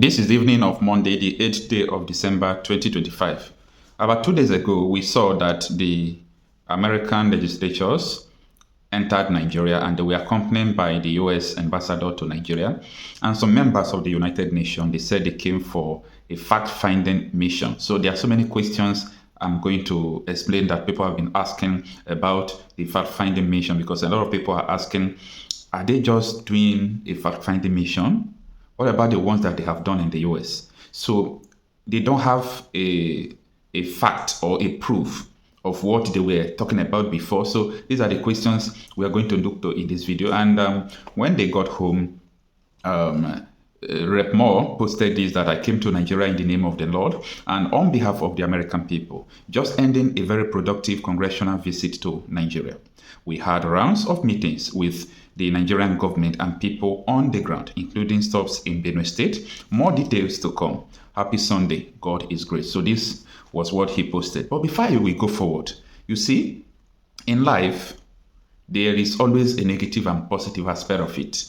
This is the evening of Monday, the 8th day of December 2025. About 2 days ago, we saw that the American legislatures entered Nigeria and they were accompanied by the US ambassador to Nigeria and some members of the United Nations. They said they came for a fact-finding mission. So there are so many questions I'm going to explain that people have been asking about the fact-finding mission, because a lot of people are asking, are they just doing a fact-finding mission? What about the ones that they have done in the US? So they don't have a fact or a proof of what they were talking about before. So these are the questions we are going to look to in this video. And when they got home, Rep Moore posted this, that I came to Nigeria in the name of the Lord and on behalf of the American people, just ending a very productive congressional visit to Nigeria. We had rounds of meetings with the Nigerian government and people on the ground, including stops in Benue State. More details to come. Happy Sunday. God is great. So this was what he posted. But before we go forward, you see, in life, there is always a negative and positive aspect of it.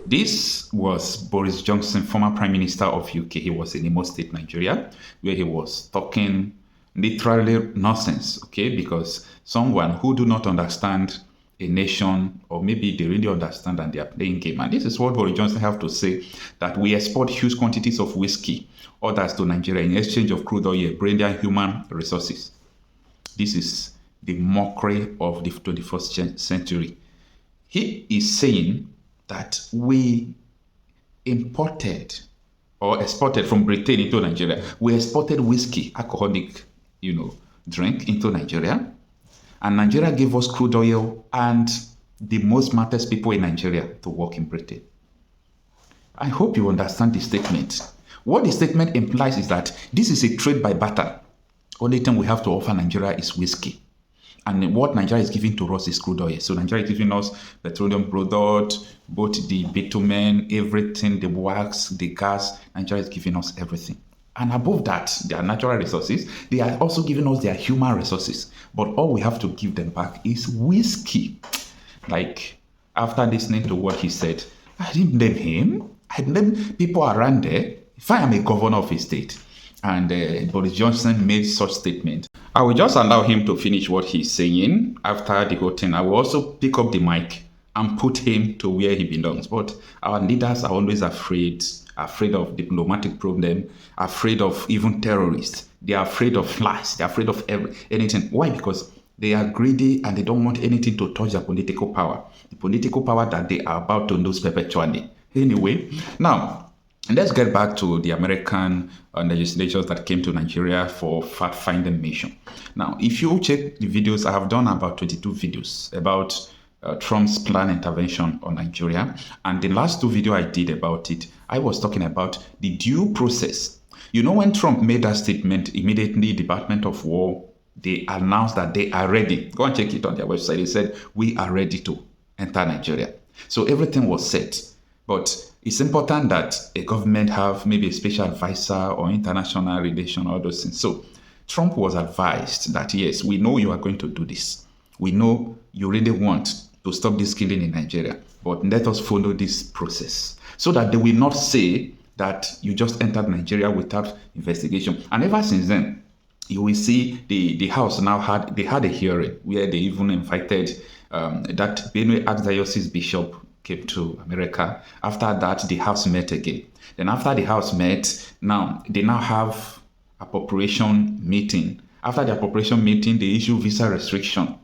This was Boris Johnson, former Prime Minister of UK. He was in Imo State, Nigeria, where he was talking literally nonsense, okay? Because someone who do not understand a nation, or maybe they really understand and they are playing game. And this is what Boris Johnson have to say, that we export huge quantities of whiskey, others to Nigeria in exchange of crude oil, brain and human resources. This is the mockery of the 21st century. He is saying that we imported or exported from Britain into Nigeria. We exported whiskey, alcoholic, drink into Nigeria. And Nigeria gave us crude oil and the most smartest people in Nigeria to work in Britain. I hope you understand the statement. What the statement implies is that this is a trade by barter. Only thing we have to offer Nigeria is whiskey. And what Nigeria is giving to us is crude oil. So Nigeria is giving us petroleum product, both the bitumen, everything, the wax, the gas. Nigeria is giving us everything. And above that, their natural resources, they are also giving us their human resources. But all we have to give them back is whiskey. Like, after listening to what he said, I didn't blame him. I blamed people around there. If I am a governor of a state and Boris Johnson made such statement, I will just allow him to finish what he's saying. After the whole thing, I will also pick up the mic and put him to where he belongs. But our leaders are always afraid of diplomatic problem, afraid of even terrorists. They are afraid of flies. They're afraid of anything. Why? Because they are greedy and they don't want anything to touch their political power. The political power that they are about to lose perpetually. Anyway, now, let's get back to the American legislatures that came to Nigeria for fact-finding mission. Now, if you check the videos, I have done about 22 videos about Trump's planned intervention on Nigeria. And the last two videos I did about it, I was talking about the due process. When Trump made that statement, immediately Department of War, they announced that they are ready. Go and check it on their website. They said, we are ready to enter Nigeria. So everything was set. But it's important that a government have maybe a special advisor or international relation, all those things. So Trump was advised that, yes, we know you are going to do this. We know you really want to stop this killing in Nigeria, but let us follow this process so that they will not say that you just entered Nigeria without investigation. And ever since then, you will see the House now had a hearing where they even invited that Benue Archdiocese Bishop came to America. After that, the House met again. Then after the House met, they now have appropriation meeting. After the appropriation meeting, they issue visa restriction.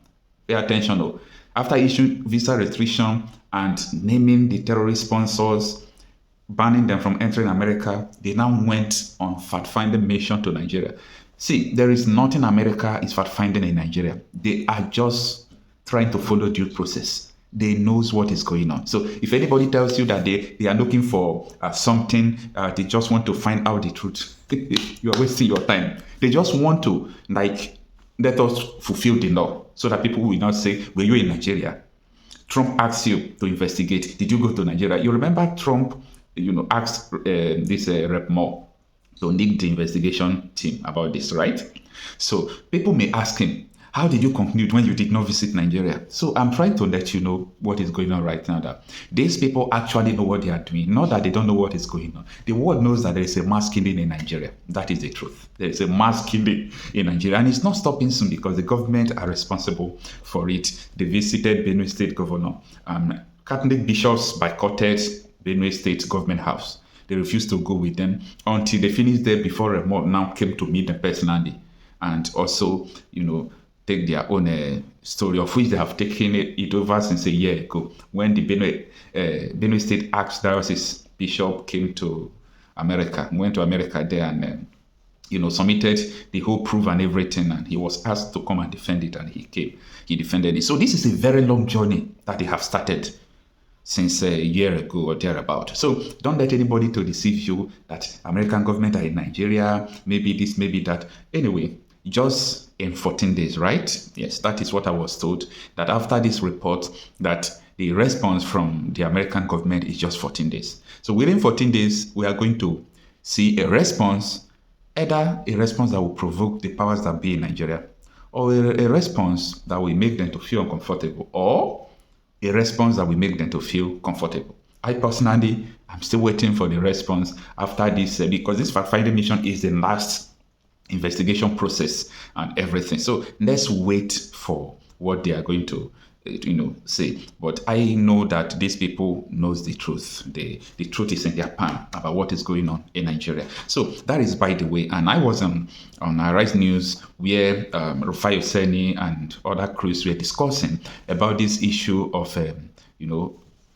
Pay attention though. After issuing visa restriction and naming the terrorist sponsors, banning them from entering America, they now went on fact-finding mission to Nigeria. See, there is nothing America is fact-finding in Nigeria. They are just trying to follow due process. They knows what is going on. So if anybody tells you that they are looking for something, they just want to find out the truth, you are wasting your time. They just want to, let us fulfill the law so that people will not say, were you in Nigeria? Trump asked you to investigate. Did you go to Nigeria? You remember Trump, asked this Rep Moore to lead the investigation team about this, right? So people may ask him, How did you conclude when you did not visit Nigeria? So I'm trying to let you know what is going on right now, that these people actually know what they are doing, not that they don't know what is going on. The world knows that there is a mass killing in Nigeria. That is the truth. There is a mass killing in Nigeria, and it's not stopping soon because the government are responsible for it. They visited Benue State Governor. Catholic bishops boycotted Benue State government house. They refused to go with them until they finished there before a mob now came to meet them personally, and also, take their own story, of which they have taken it over since a year ago, when the Benue State Archdiocese Bishop came to America, went to America there and submitted the whole proof and everything, and he was asked to come and defend it, and he came. He defended it. So this is a very long journey that they have started since a year ago or thereabout. So don't let anybody to deceive you that American government are in Nigeria, maybe this, maybe that. Anyway, just in 14 days, right? Yes, that is what I was told, that after this report, that the response from the American government is just 14 days. So within 14 days, we are going to see a response, either a response that will provoke the powers that be in Nigeria, or a response that will make them to feel uncomfortable, or a response that will make them to feel comfortable. I personally, I'm still waiting for the response after this, because this fact-finding mission is the last investigation process and everything. So let's wait for what they are going to say. But I know that these people knows the truth. The truth is in their palm about what is going on in Nigeria. So that is by the way. And I was on Arise News where Rufai Oseni and other crews were discussing about this issue of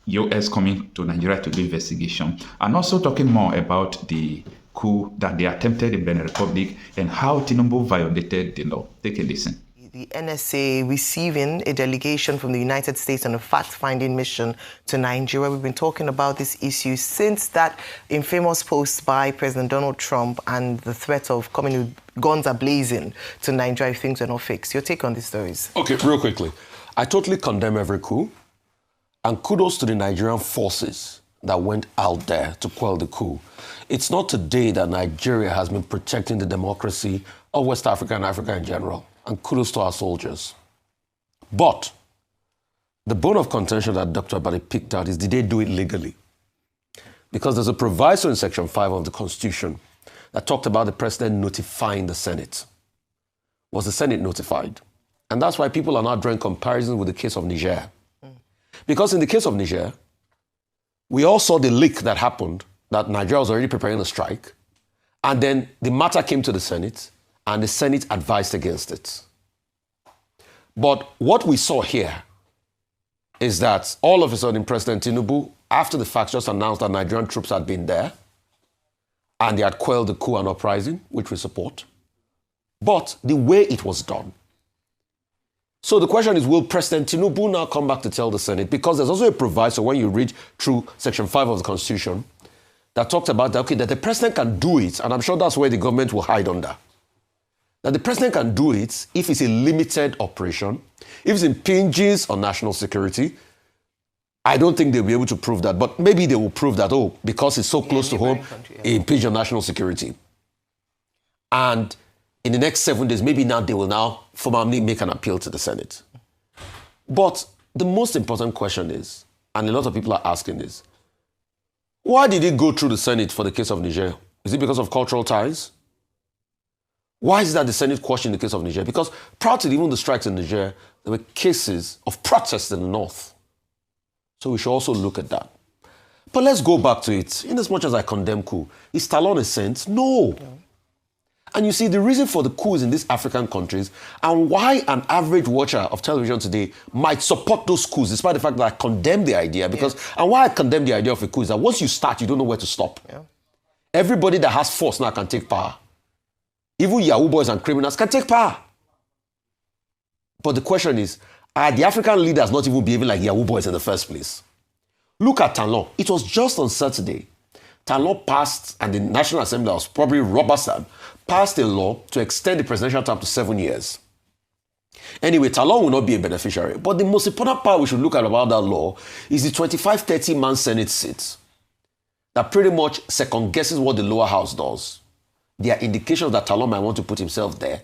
US coming to Nigeria to do investigation, and also talking more about the coup that they attempted in Benin Republic and how Tinubu violated the law. Take a listen. The NSA receiving a delegation from the United States on a fact-finding mission to Nigeria. We've been talking about this issue since that infamous post by President Donald Trump and the threat of coming with guns ablazing to Nigeria if things are not fixed. Your take on these stories? Okay, real quickly. I totally condemn every coup, and kudos to the Nigerian forces that went out there to quell the coup. It's not today that Nigeria has been protecting the democracy of West Africa and Africa in general. And kudos to our soldiers. But the bone of contention that Dr. Abadi picked out is, did they do it legally? Because there's a proviso in Section 5 of the Constitution that talked about the president notifying the Senate. Was the Senate notified? And that's why people are now drawing comparisons with the case of Niger. Because in the case of Niger, we all saw the leak that happened, that Nigeria was already preparing a strike, and then the matter came to the Senate, and the Senate advised against it. But what we saw here is that all of a sudden President Tinubu, after the fact, just announced that Nigerian troops had been there and they had quelled the coup and uprising, which we support. But the way it was done. So the question is, will President Tinubu now come back to tell the Senate? Because there's also a proviso when you read through Section 5 of the Constitution that talks about that, okay, that the president can do it, and I'm sure that's where the government will hide under. That the president can do it if it's a limited operation, if it impinges on national security. I don't think they'll be able to prove that, but maybe they will prove that, because it's so close to home, it impinges on national security. And in the next 7 days, maybe now they will now formally make an appeal to the Senate. But the most important question is, and a lot of people are asking this, why did it go through the Senate for the case of Niger? Is it because of cultural ties? Why is that the Senate questioned the case of Niger? Because prior to even the strikes in Niger, there were cases of protests in the north. So we should also look at that. But let's go back to it. In as much as I condemn coup, is Talon a saint? No. And you see, the reason for the coups in these African countries and why an average watcher of television today might support those coups, despite the fact that I condemn the idea, and why I condemn the idea of a coup is that once you start, you don't know where to stop. Yeah. Everybody that has force now can take power. Even Yahoo boys and criminals can take power. But the question is, are the African leaders not even behaving like Yahoo boys in the first place? Look at Talon. It was just on Saturday. Talon passed, and the National Assembly was probably Robertson, passed a law to extend the presidential term to 7 years. Anyway, Talon will not be a beneficiary. But the most important part we should look at about that law is the 25-30-man Senate seat that pretty much second guesses what the lower house does. There are indications that Talon might want to put himself there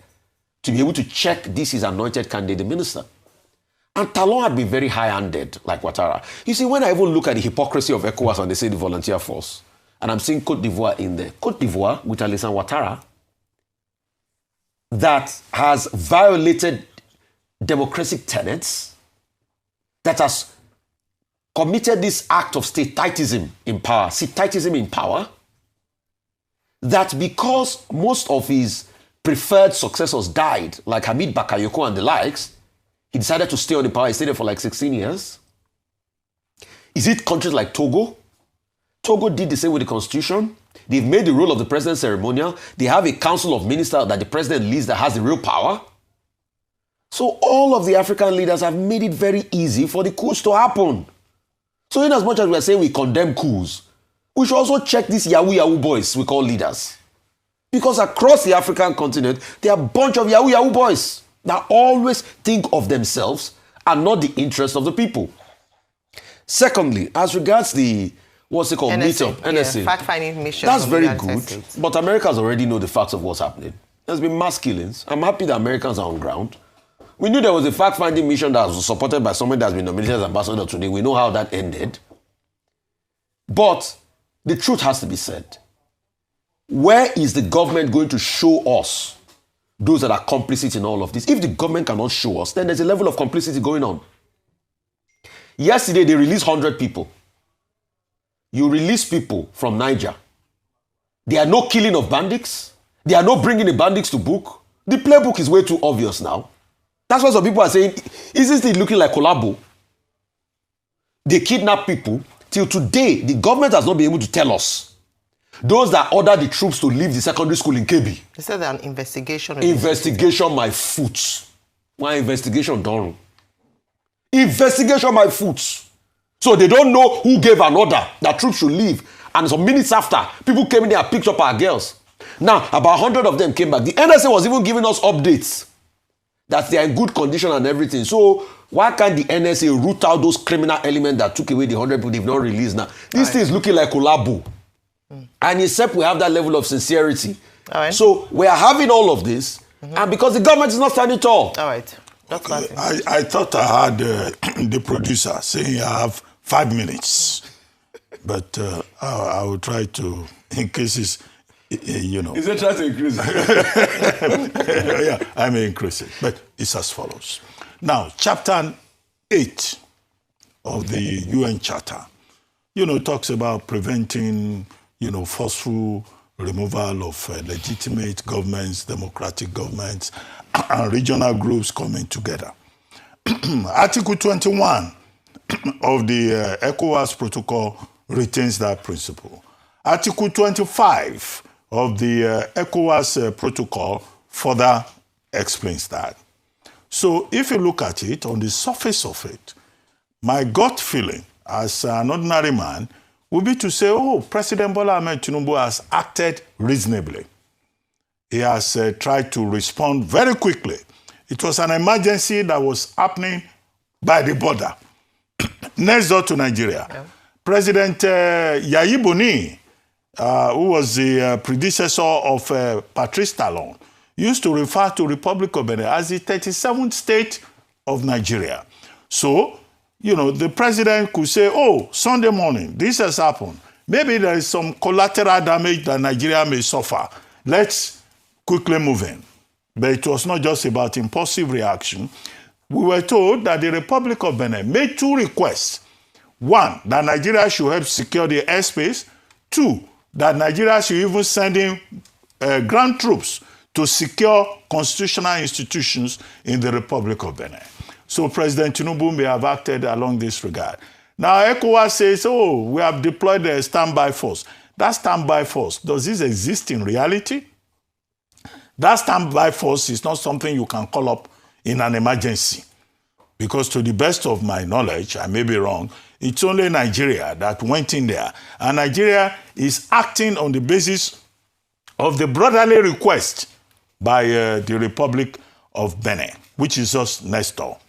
to be able to check this is anointed candidate minister. And Talon had been very high-handed, like Ouattara. You see, when I even look at the hypocrisy of ECOWAS and they say the volunteer force, and I'm seeing Côte d'Ivoire in there, Côte d'Ivoire, with Alassane Ouattara, that has violated democratic tenets, that has committed this act of statitism in power, that because most of his preferred successors died, like Hamid Bakayoko and the likes, he decided to stay on the power. He stayed there for like 16 years. Is it countries like Togo? Togo did the same with the constitution. They've made the role of the president ceremonial. They have a council of ministers that the president leads that has the real power. So all of the African leaders have made it very easy for the coups to happen. So in as much as we are saying we condemn coups, we should also check these Yahoo boys we call leaders. Because across the African continent, there are a bunch of Yahoo boys that always think of themselves and not the interest of the people. Secondly, as regards the, what's it called, NSA, NSA. Fact-finding mission. That's very good, but Americans already know the facts of what's happening. There's been mass killings. I'm happy that Americans are on ground. We knew there was a fact-finding mission that was supported by somebody that's been nominated as ambassador today. We know how that ended. But the truth has to be said. Where is the government going to show us those that are complicit in all of this? If the government cannot show us, then there's a level of complicity going on. Yesterday, they released 100 people. You release people from Niger. There are no killing of bandits. They are not bringing the bandits to book. The playbook is way too obvious now. That's why some people are saying, isn't it looking like collabo? They kidnap people. Till today, the government has not been able to tell us. Those that ordered the troops to leave the secondary school in Kebbi. They said an investigation. Investigation my foot. Why investigation done? Investigation my foot. So they don't know who gave an order that troops should leave. And some minutes after, people came in there and picked up our girls. Now, about 100 of them came back. The NSA was even giving us updates that they are in good condition and everything. So why can't the NSA root out those criminal elements that took away the 100 people they've not released now? This thing is looking like collabo. And except we have that level of sincerity. So we are having all of this, and because the government is not standing tall. All right. Okay. I thought I had the producer saying I have 5 minutes. But I will try to, in cases, you know. Is it trying to increase it? Yeah, I may increase it. But it's as follows. Now, Chapter 8 of the UN Charter, talks about preventing, forceful removal of legitimate governments, democratic governments, and regional groups coming together. Article 21 of the ECOWAS protocol retains that principle. Article 25 of the ECOWAS protocol further explains that. So if you look at it, on the surface of it, my gut feeling as an ordinary man would be to say, President Bola Ahmed Tinubu has acted reasonably. He has tried to respond very quickly. It was an emergency that was happening by the border, next door to Nigeria. Yeah. President Yayi Boni, who was the predecessor of Patrice Talon, used to refer to Republic of Benin as the 37th state of Nigeria. So, the president could say, Sunday morning, this has happened. Maybe there is some collateral damage that Nigeria may suffer. Let's quickly move in. But it was not just about impulsive reaction. We were told that the Republic of Benin made 2 requests. 1, that Nigeria should help secure the airspace. 2, that Nigeria should even send in ground troops to secure constitutional institutions in the Republic of Benin. So President Tinubu may have acted along this regard. Now ECOWAS says, we have deployed a standby force. That standby force, does this exist in reality? That standby force is not something you can call up in an emergency. Because to the best of my knowledge, I may be wrong, it's only Nigeria that went in there. And Nigeria is acting on the basis of the brotherly request by the Republic of Benin, which is just next door.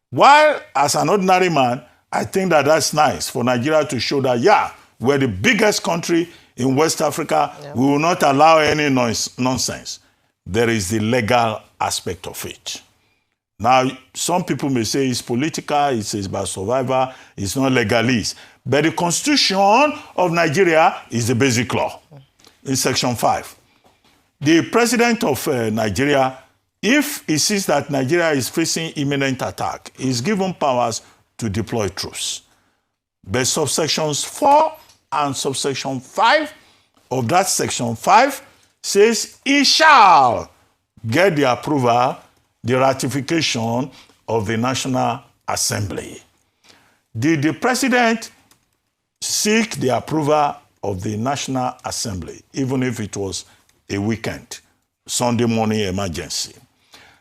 While, as an ordinary man, I think that that's nice for Nigeria to show that, we're the biggest country in West Africa. Yeah. We will not allow any nonsense. there is the legal aspect of it. Now, some people may say it's political, it's about survival, it's not legalese. But the Constitution of Nigeria is the basic law in Section 5. The president of Nigeria, if he sees that Nigeria is facing imminent attack, is given powers to deploy troops. But subsections 4 and subsection 5 of that Section 5 says he shall get the approval, the ratification of the National Assembly. Did the president seek the approval of the National Assembly, even if it was a weekend, Sunday morning emergency?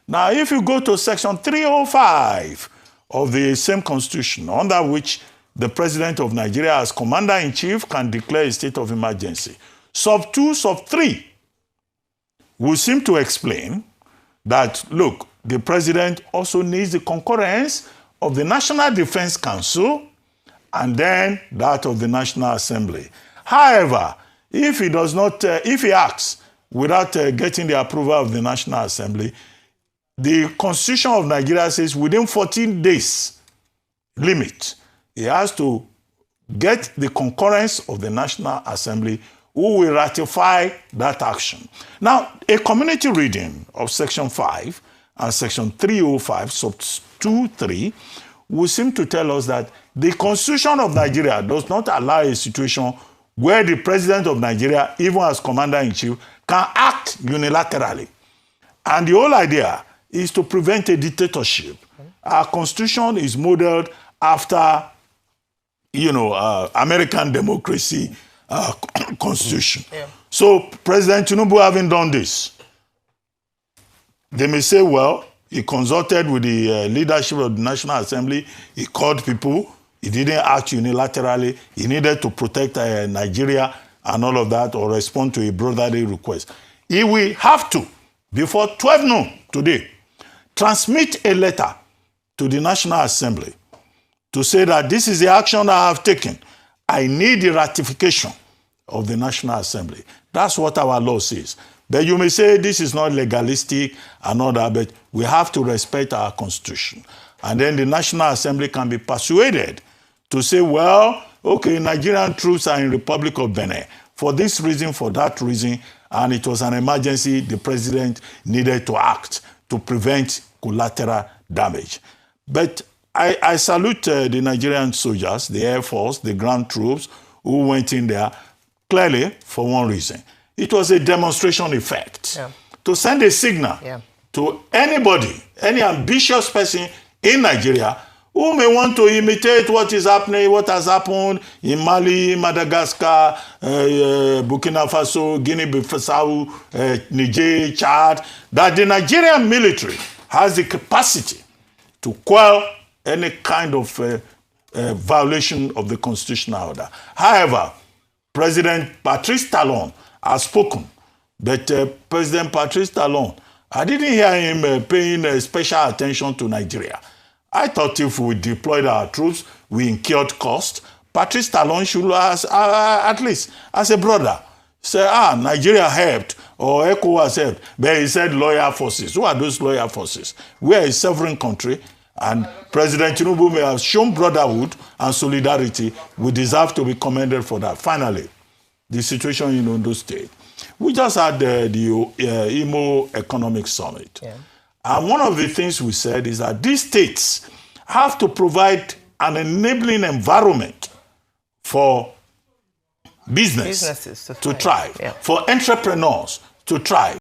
Now, if you go to Section 305 of the same Constitution, under which the President of Nigeria as Commander-in-Chief can declare a state of emergency, Sub 2, Sub 3 will seem to explain that, look, the President also needs the concurrence of the National Defense Council and then that of the National Assembly. However, if he does not, if he acts without getting the approval of the National Assembly, the Constitution of Nigeria says within 14 days limit, he has to get the concurrence of the National Assembly who will ratify that action. Now, a community reading of Section 5 and Section 305, sub 2-3, will seem to tell us that the Constitution of Nigeria does not allow a situation where the President of Nigeria, even as Commander-in-Chief, can act unilaterally. And the whole idea is to prevent a dictatorship. Our Constitution is modeled after, American democracy Constitution. Yeah. So President Tinubu having done this, they may say, well, he consulted with the leadership of the National Assembly, he called people, he didn't act unilaterally, he needed to protect Nigeria and all of that, or respond to a brotherly request. He will have to, before 12 noon today, transmit a letter to the National Assembly to say that this is the action I have taken. I need the ratification of the National Assembly. That's what our law says. But you may say this is not legalistic and all that, but we have to respect our Constitution. And then the National Assembly can be persuaded to say, well, okay, Nigerian troops are in Republic of Benin for this reason, for that reason, and it was an emergency. The president needed to act to prevent collateral damage. But I salute the Nigerian soldiers, the Air Force, the ground troops who went in there, clearly for one reason. It was a demonstration effect to send a signal to anybody, any ambitious person in Nigeria who may want to imitate what is happening, what has happened in Mali, Madagascar, Burkina Faso, Guinea-Bissau, Niger, Chad, that the Nigerian military has the capacity to quell any kind of violation of the constitutional order. However, President Patrice Talon has spoken, but President Patrice Talon, I didn't hear him paying special attention to Nigeria. I thought if we deployed our troops, we incurred cost. Patrice Talon should, at least as a brother, say, Nigeria helped, or ECOWAS helped. But he said loyal forces. Who are those loyal forces? We are a sovereign country, and President Tinubu may have shown brotherhood and solidarity. We deserve to be commended for that. Finally, the situation in Ondo State. We just had the Imo Economic Summit. Yeah. And one of the things we said is that these states have to provide an enabling environment for businesses to thrive, for entrepreneurs to thrive.